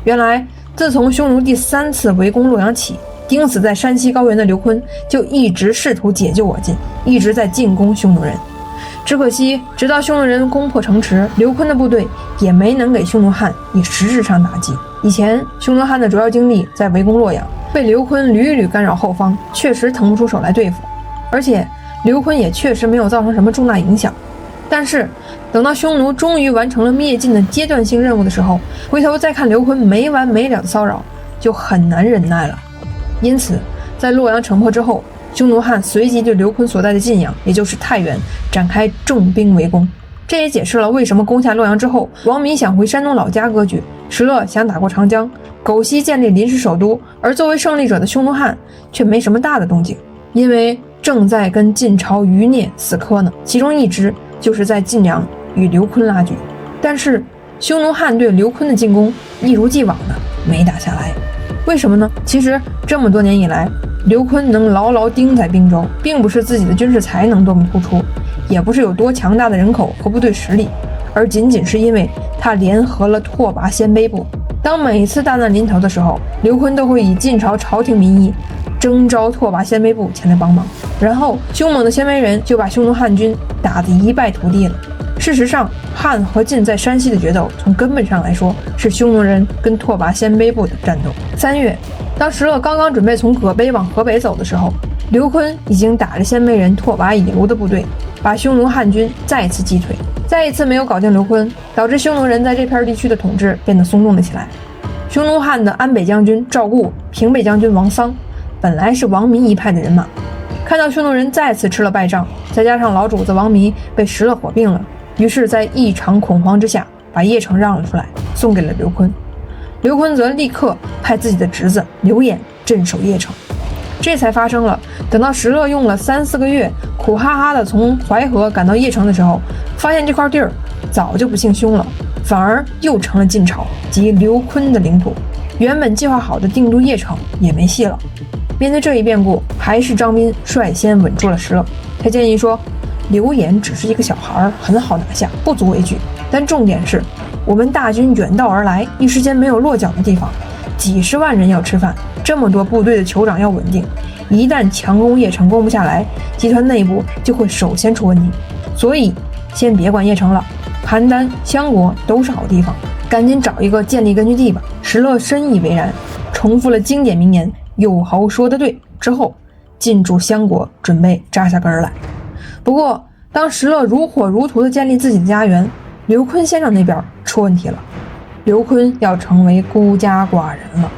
原来自从匈奴第3次围攻洛阳起，钉死在山西高原的刘琨就一直试图解救我晋，一直在进攻匈奴人。只可惜直到匈奴人攻破城池，刘琨的部队也没能给匈奴汉以实质上打击。以前匈奴汉的主要精力在围攻洛阳，被刘琨屡屡干扰后方，确实腾不出手来对付，而且刘琨也确实没有造成什么重大影响。但是等到匈奴终于完成了灭晋的阶段性任务的时候，回头再看刘琨没完没了的骚扰，就很难忍耐了。因此在洛阳城破之后，匈奴汉随即对刘琨所在的晋阳，也就是太原展开重兵围攻。这也解释了为什么攻下洛阳之后，王弥想回山东老家割据，石勒想打过长江，狗西建立临时首都，而作为胜利者的匈奴汉却没什么大的动静，因为正在跟晋朝余孽死磕呢。其中一支就是在晋阳与刘琨拉锯，但是匈奴汉对刘琨的进攻一如既往的没打下来。为什么呢？其实这么多年以来，刘琨能牢牢盯在并州，并不是自己的军事才能多么突出，也不是有多强大的人口和部队实力，而仅仅是因为他联合了拓跋鲜卑部。当每次大难临头的时候，刘琨都会以晋朝朝廷名义征召拓跋鲜卑部前来帮忙，然后凶猛的鲜卑人就把匈奴汉军打得一败涂地了。事实上，汉和晋在山西的决斗，从根本上来说是匈奴人跟拓跋鲜卑部的战斗。3月，当石勒刚刚准备从葛卑往河北走的时候，刘琨已经打着鲜卑人拓跋以留的部队，把匈奴汉军再次击退。再一次没有搞定刘琨，导致匈奴人在这片地区的统治变得松动了起来。匈奴汉的安北将军赵固、平北将军王桑本来是王弥一派的人马，看到匈奴人再次吃了败仗，再加上老主子王弥被石勒火并了，于是在异常恐慌之下，把邺城让了出来，送给了刘琨。刘琨则立刻派自己的侄子刘演镇守邺城。这才发生了，等到石勒用了3-4个月，苦哈哈的从淮河赶到邺城的时候，发现这块地儿早就不姓匈了，反而又成了晋朝及刘琨的领土。原本计划好的定都邺城也没戏了。面对这一变故，还是张斌率先稳住了石勒。他建议说，刘演只是一个小孩，很好拿下，不足为惧。但重点是，我们大军远道而来，一时间没有落脚的地方，几十万人要吃饭，这么多部队的酋长要稳定，一旦强攻邺城攻不下来，集团内部就会首先出问题。所以先别管邺城了，邯郸、襄国都是好地方，赶紧找一个建立根据地吧。石勒深以为然，重复了经典名言“有侯说得对”之后，进驻襄国，准备扎下根来。不过当石勒如火如荼地建立自己的家园，刘琨先生那边出问题了，刘琨要成为孤家寡人了。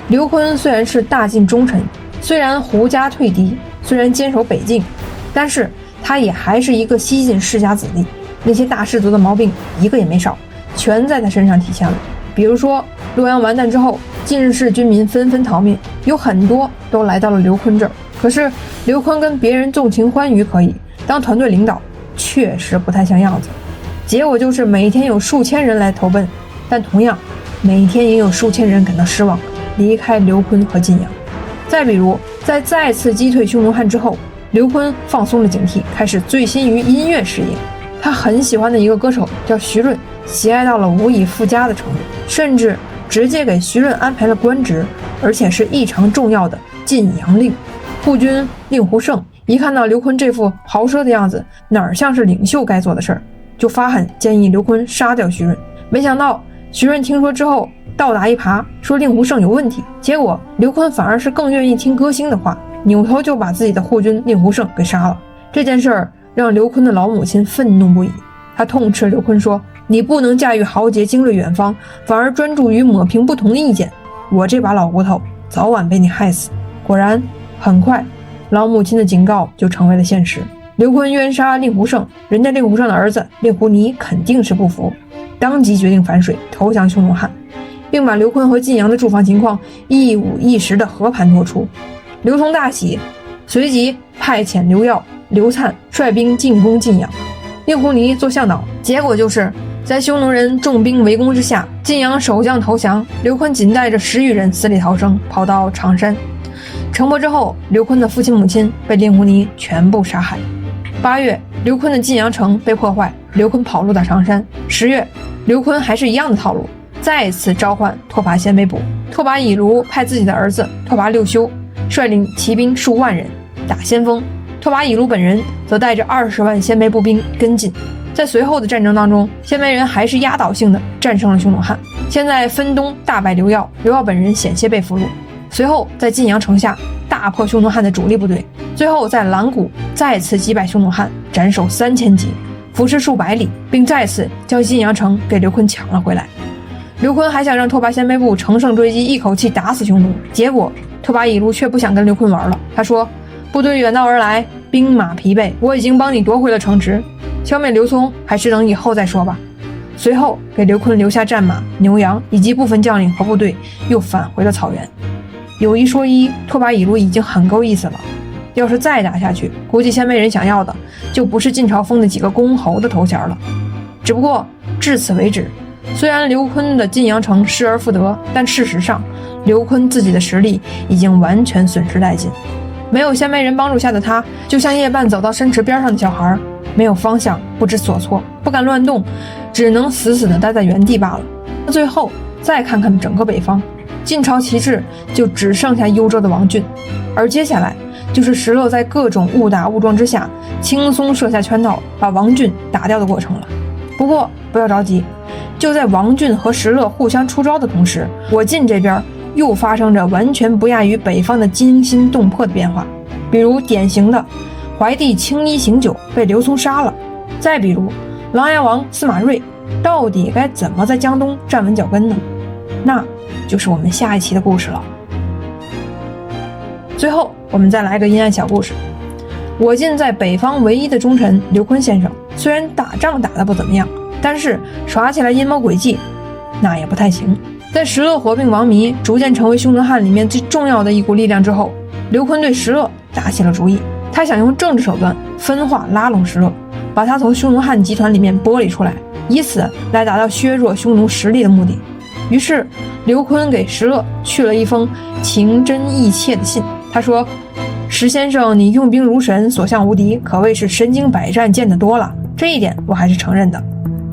刘琨虽然是大晋忠臣，虽然胡家退敌，虽然坚守北境，但是他也还是一个西晋世家子弟，那些大氏族的毛病一个也没少，全在他身上体现了。比如说洛阳完蛋之后，晋氏军民纷纷逃命，有很多都来到了刘琨这儿。可是刘琨跟别人纵情欢愉可以，当团队领导确实不太像样子。结果就是每天有数千人来投奔，但同样每天也有数千人感到失望，离开刘琨和晋阳。再比如在再次击退匈奴汉之后，刘琨放松了警惕，开始醉心于音乐事业。他很喜欢的一个歌手叫徐润，喜爱到了无以复加的程度，甚至直接给徐润安排了官职，而且是异常重要的晋阳令。护军令狐胜一看到刘琨这副豪奢的样子，哪儿像是领袖该做的事儿，就发狠建议刘琨杀掉徐润。没想到徐润听说之后倒打一耙，说令狐胜有问题。结果刘琨反而是更愿意听歌星的话，扭头就把自己的护军令狐胜给杀了。这件事儿让刘琨的老母亲愤怒不已，她痛斥刘琨说，你不能驾驭豪杰经略远方，反而专注于抹平不同的意见，我这把老骨头早晚被你害死。果然很快老母亲的警告就成为了现实。刘琨冤杀令狐胜，人家令狐胜的儿子令狐尼肯定是不服，当即决定反水投降匈奴汉，并把刘琨和晋阳的驻防情况一五一十的和盘托出。刘琮大喜，随即派遣刘耀、刘粲率兵进攻晋阳，令狐尼做向导。结果就是在匈奴人重兵围攻之下，晋阳守将投降，刘琨仅带着10余人死里逃生，跑到常山。城破之后，刘琨的父亲母亲被令狐尼全部杀害。8月，刘琨的晋阳城被破坏，刘琨跑路到常山。10月，刘琨还是一样的套路，再次召唤拓跋鲜卑部。拓跋以卢派自己的儿子拓跋六修率领骑兵数万人打先锋，拓跋以卢本人则带着20万鲜卑步兵跟进。在随后的战争当中，鲜卑人还是压倒性的战胜了匈奴汉。先在分东大败刘耀，刘耀本人险些被俘虏。随后在晋阳城下大破匈奴汉的主力部队，最后在兰谷再次击败匈奴汉，斩首3000级，伏尸数百里，并再次将晋阳城给刘琨抢了回来。刘琨还想让拓跋鲜卑部乘胜追击，一口气打死匈奴，结果拓跋以卢却不想跟刘琨玩了。他说：“部队远道而来，兵马疲惫，我已经帮你夺回了城池，消灭刘聪还是等以后再说吧。”随后给刘琨留下战马、牛羊以及部分将领和部队，又返回了草原。有一说一，拓跋以卢已经很够意思了。要是再打下去，估计鲜卑人想要的就不是晋朝封的几个公侯的头衔了。只不过至此为止，虽然刘琨的晋阳城失而复得，但事实上刘琨自己的实力已经完全损失殆尽。没有鲜卑人帮助下的他，就像夜半走到深池边上的小孩，没有方向，不知所措，不敢乱动，只能死死地待在原地罢了。最后再看看整个北方，晋朝旗帜就只剩下幽州的王浚，而接下来就是石勒在各种误打误撞之下轻松设下圈套，把王浚打掉的过程了。不过不要着急，就在王浚和石勒互相出招的同时，我晋这边又发生着完全不亚于北方的惊心动魄的变化。比如典型的怀帝青衣行酒被刘聪杀了，再比如琅琊王司马睿到底该怎么在江东站稳脚跟呢？那就是我们下一期的故事了。最后我们再来个阴暗小故事。我晋在北方唯一的忠臣刘琨先生，虽然打仗打得不怎么样，但是耍起来阴谋诡计那也不太行。在石勒合并王弥逐渐成为匈奴汉里面最重要的一股力量之后，刘琨对石勒打起了主意。他想用政治手段分化拉拢石勒，把他从匈奴汉集团里面剥离出来，以此来达到削弱匈奴实力的目的。于是刘琨给石勒去了一封情真意切的信。他说：“石先生，你用兵如神，所向无敌，可谓是身经百战，见得多了，这一点我还是承认的。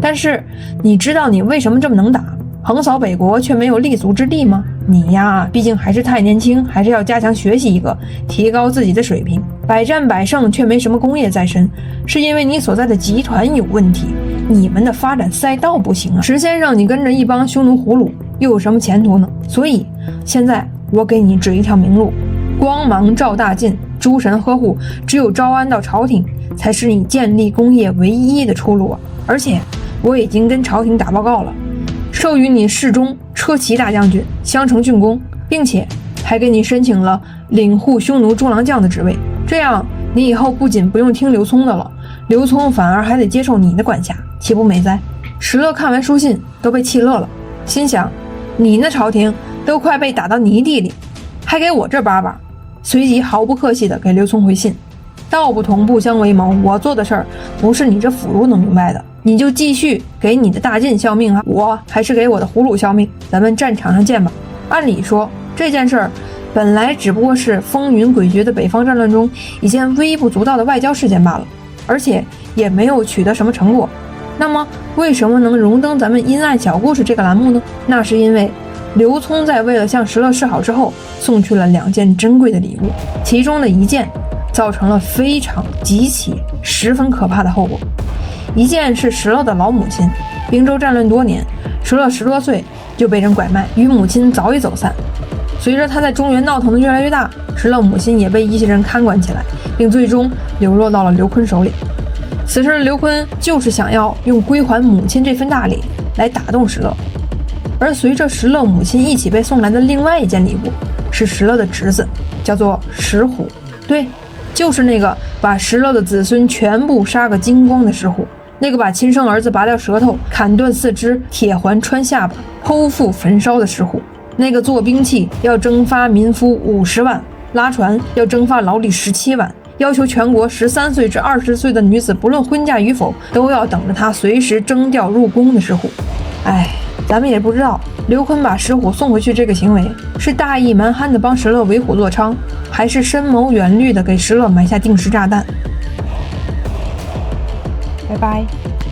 但是你知道你为什么这么能打，横扫北国却没有立足之地吗？你呀，毕竟还是太年轻，还是要加强学习一个，提高自己的水平。百战百胜却没什么功业在身，是因为你所在的集团有问题，你们的发展赛道不行啊。石先生，你跟着一帮匈奴俘虏，又有什么前途呢？所以现在我给你指一条明路，光芒照大晋，诸神呵护，只有招安到朝廷，才是你建立功业唯一的出路啊！而且我已经跟朝廷打报告了，授予你侍中、车骑大将军、襄城郡公，并且还给你申请了领护匈奴中郎将的职位。这样你以后不仅不用听刘聪的了，刘聪反而还得接受你的管辖，岂不美哉？石勒看完书信都被气乐了，心想：你那朝廷都快被打到泥地里，还给我这巴巴。随即毫不客气地给刘聪回信：道不同不相为谋，我做的事儿不是你这俘虏能明白的，你就继续给你的大晋效命啊，我还是给我的俘虏效命，咱们战场上见吧。按理说这件事儿本来只不过是风云诡谲的北方战乱中一件微不足道的外交事件罢了，而且也没有取得什么成果。那么为什么能荣登咱们阴暗小故事这个栏目呢？那是因为刘聪在为了向石勒示好之后，送去了2件珍贵的礼物，其中的一件造成了非常极其十分可怕的后果。一件是石勒的老母亲，并州战乱多年，石勒10多岁就被人拐卖，与母亲早已走散。随着他在中原闹腾的越来越大，石勒母亲也被一些人看管起来，并最终流落到了刘琨手里。此时刘琨就是想要用归还母亲这份大礼来打动石勒。而随着石勒母亲一起被送来的另外一件礼物，是石勒的侄子，叫做石虎。对，就是那个把石勒的子孙全部杀个精光的石虎，那个把亲生儿子拔掉舌头、砍断四肢、铁环穿下巴、剖腹焚烧的石虎，那个做兵器要征发民夫50万，拉船要征发劳力17万，要求全国13岁至20岁的女子不论婚嫁与否都要等着他随时征调入宫的石虎。咱们也不知道刘琨把石虎送回去这个行为是大义蛮憨的帮石勒为虎作伥，还是深谋远虑的给石勒埋下定时炸弹。拜拜。